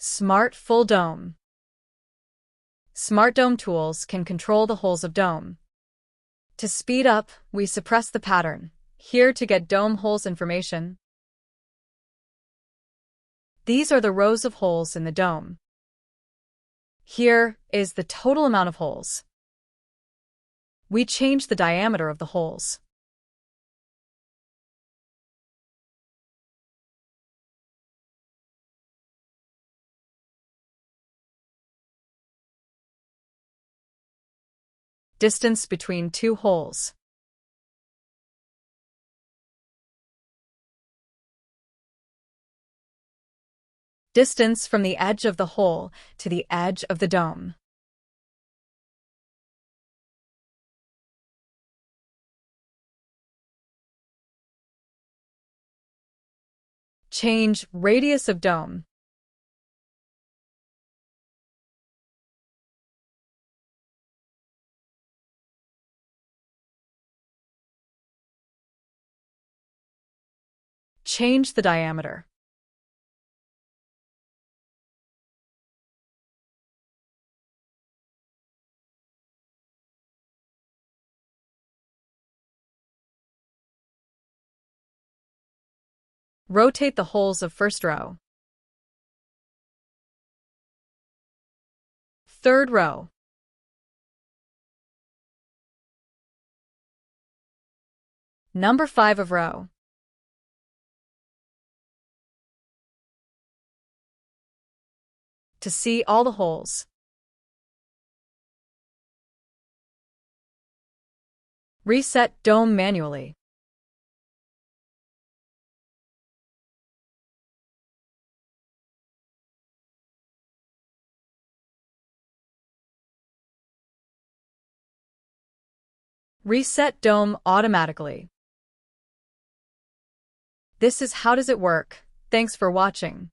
Smart Full Dome. Smart Dome tools can control the holes of dome. To speed up, we suppress the pattern. Here to get dome holes information. These are the rows of holes in the dome. Here is the total amount of holes. We change the diameter of the holes. Distance between two holes. Distance from the edge of the hole to the edge of the dome. Change radius of dome. Change the diameter. Rotate the holes of first row. Third row. Number 5 of row. To see all the holes. Reset dome manually. Reset dome automatically. This is how does it work. Thanks for watching.